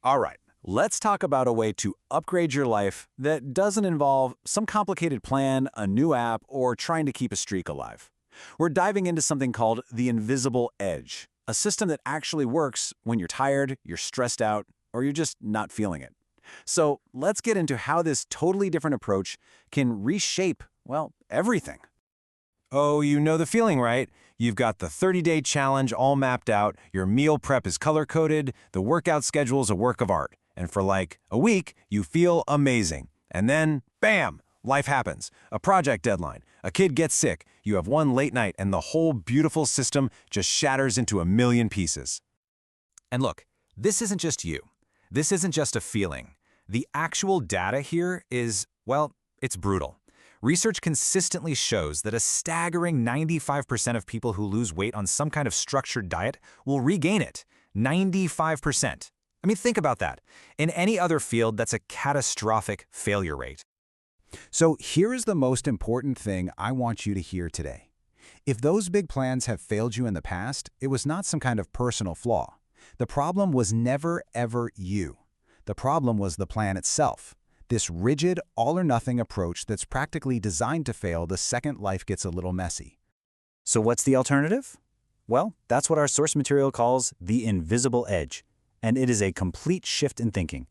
All right, let's talk about a way to upgrade your life that doesn't involve some complicated plan, a new app, or trying to keep a streak alive. We're diving into something called the invisible edge, a system that actually works when you're tired, you're stressed out, or you're just not feeling it. So let's get into how this totally different approach can reshape, well, everything. Oh, you know the feeling, right? You've got the 30-day challenge all mapped out, your meal prep is color-coded, the workout schedule's a work of art. And for like a week, you feel amazing. And then, bam, life happens. A project deadline, a kid gets sick, you have one late night, and the whole beautiful system just shatters into a million pieces. And look, this isn't just you. This isn't just a feeling. The actual data here is, well, it's brutal. Research consistently shows that a staggering 95% of people who lose weight on some kind of structured diet will regain it. 95%. I mean, think about that. In any other field, that's a catastrophic failure rate. So here is the most important thing I want you to hear today. If those big plans have failed you in the past, it was not some kind of personal flaw. The problem was never, ever you. The problem was the plan itself. This rigid, all-or-nothing approach that's practically designed to fail the second life gets a little messy. So what's the alternative? Well, that's what our source material calls the invisible edge, and it is a complete shift in thinking.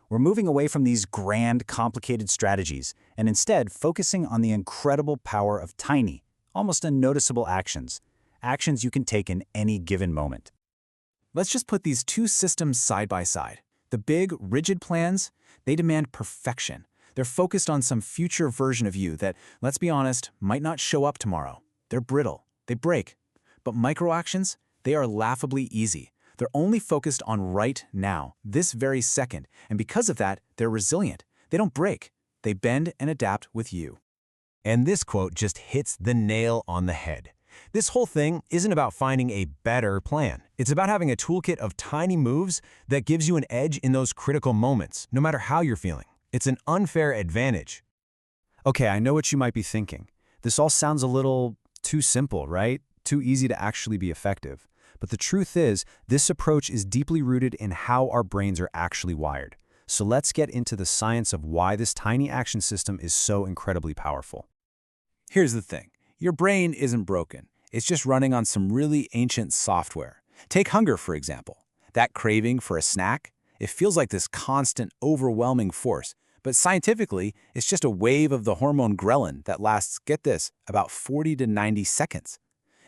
We're moving away from these grand, complicated strategies and instead focusing on the incredible power of tiny, almost unnoticeable actions you can take in any given moment. Let's just put these two systems side by side. The big, rigid plans, they demand perfection. They're focused on some future version of you that, let's be honest, might not show up tomorrow. They're brittle. They break. But micro-actions, they are laughably easy. They're only focused on right now, this very second, and because of that, they're resilient. They don't break. They bend and adapt with you. And this quote just hits the nail on the head. This whole thing isn't about finding a better plan. It's about having a toolkit of tiny moves that gives you an edge in those critical moments, no matter how you're feeling. It's an unfair advantage. Okay, I know what you might be thinking. This all sounds a little too simple, right? Too easy to actually be effective. But the truth is, this approach is deeply rooted in how our brains are actually wired. So let's get into the science of why this tiny action system is so incredibly powerful. Here's the thing. Your brain isn't broken. It's just running on some really ancient software. Take hunger, for example. That craving for a snack, it feels like this constant, overwhelming force. But scientifically, it's just a wave of the hormone ghrelin that lasts, get this, about 40 to 90 seconds.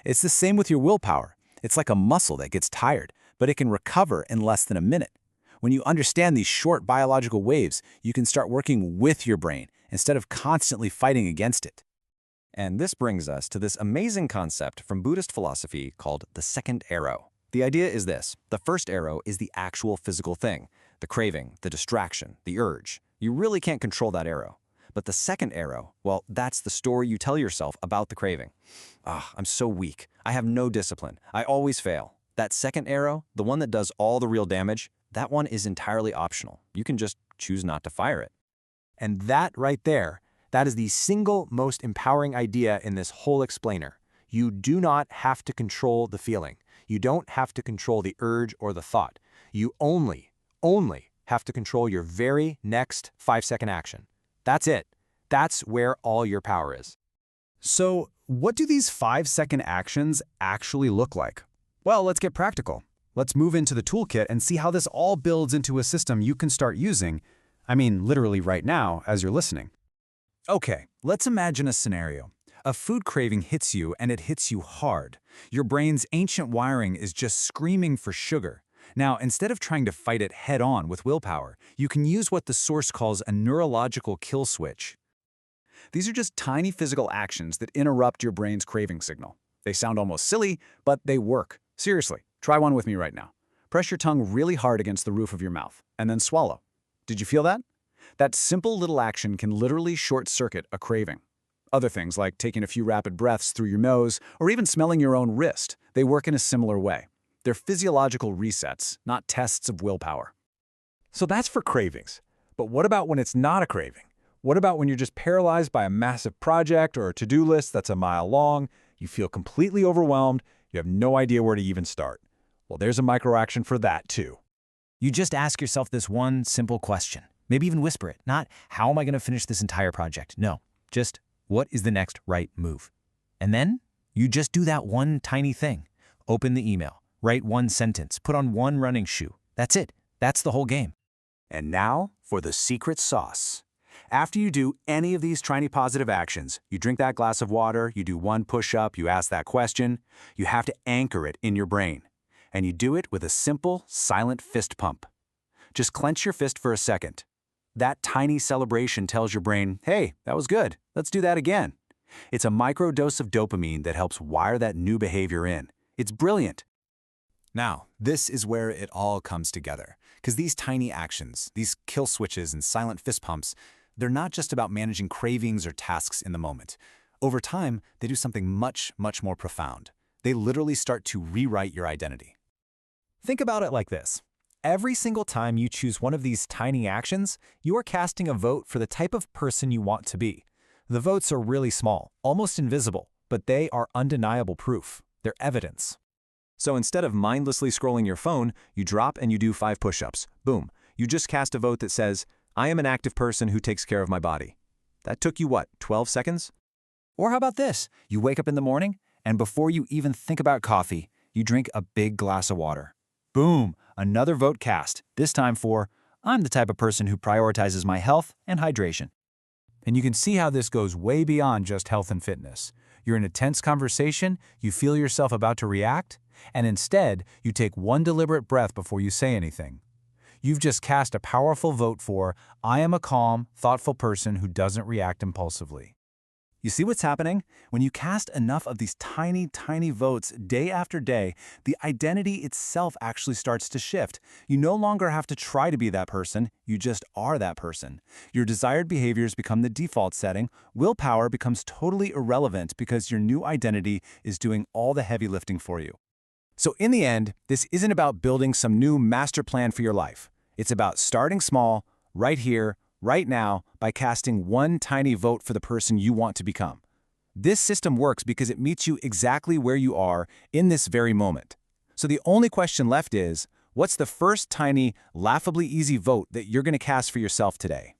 It's the same with your willpower. It's like a muscle that gets tired, but it can recover in less than a minute. When you understand these short biological waves, you can start working with your brain instead of constantly fighting against it. And this brings us to this amazing concept from Buddhist philosophy called the second arrow. The idea is this: the first arrow is the actual physical thing, the craving, the distraction, the urge. You really can't control that arrow. But the second arrow, well, that's the story you tell yourself about the craving. I'm so weak. I have no discipline. I always fail. That second arrow, the one that does all the real damage, that one is entirely optional. You can just choose not to fire it. And that right there, that is the single most empowering idea in this whole explainer. You do not have to control the feeling. You don't have to control the urge or the thought. You only have to control your very next 5-second action. That's it. That's where all your power is. So, what do these 5-second actions actually look like? Well, let's get practical. Let's move into the toolkit and see how this all builds into a system you can start using, I mean, literally right now as you're listening. Okay, let's imagine a scenario. A food craving hits you, and it hits you hard. Your brain's ancient wiring is just screaming for sugar. Now, instead of trying to fight it head-on with willpower, you can use what the source calls a neurological kill switch. These are just tiny physical actions that interrupt your brain's craving signal. They sound almost silly, but they work. Seriously, try one with me right now. Press your tongue really hard against the roof of your mouth, and then swallow. Did you feel that? That simple little action can literally short-circuit a craving. Other things, like taking a few rapid breaths through your nose, or even smelling your own wrist, they work in a similar way. They're physiological resets, not tests of willpower. So that's for cravings. But what about when it's not a craving? What about when you're just paralyzed by a massive project or a to-do list that's a mile long, you feel completely overwhelmed, you have no idea where to even start? Well, there's a micro-action for that too. You just ask yourself this one simple question. Maybe even whisper it. Not, how am I going to finish this entire project? No, just, what is the next right move? And then you just do that one tiny thing. Open the email, write one sentence, put on one running shoe. That's it. That's the whole game. And now for the secret sauce. After you do any of these tiny positive actions, you drink that glass of water, you do one push-up, you ask that question, you have to anchor it in your brain. And you do it with a simple, silent fist pump. Just clench your fist for a second. That tiny celebration tells your brain, hey, that was good, let's do that again. It's a microdose of dopamine that helps wire that new behavior in. It's brilliant. Now, this is where it all comes together. Because these tiny actions, these kill switches and silent fist pumps, they're not just about managing cravings or tasks in the moment. Over time, they do something much, much more profound. They literally start to rewrite your identity. Think about it like this. Every single time you choose one of these tiny actions, you are casting a vote for the type of person you want to be. The votes are really small, almost invisible, but they are undeniable proof. They're evidence. So instead of mindlessly scrolling your phone, you drop and you do 5 push-ups. Boom. You just cast a vote that says, I am an active person who takes care of my body. That took you what, 12 seconds? Or how about this? You wake up in the morning, and before you even think about coffee, you drink a big glass of water. Boom! Another vote cast, this time for, I'm the type of person who prioritizes my health and hydration. And you can see how this goes way beyond just health and fitness. You're in a tense conversation, you feel yourself about to react, and instead, you take one deliberate breath before you say anything. You've just cast a powerful vote for, I am a calm, thoughtful person who doesn't react impulsively. You see what's happening? When you cast enough of these tiny, tiny votes day after day, the identity itself actually starts to shift. You no longer have to try to be that person, you just are that person. Your desired behaviors become the default setting, willpower becomes totally irrelevant because your new identity is doing all the heavy lifting for you. So in the end, this isn't about building some new master plan for your life. It's about starting small, right here, right now, by casting one tiny vote for the person you want to become. This system works because it meets you exactly where you are in this very moment. So the only question left is, what's the first tiny, laughably easy vote that you're going to cast for yourself today?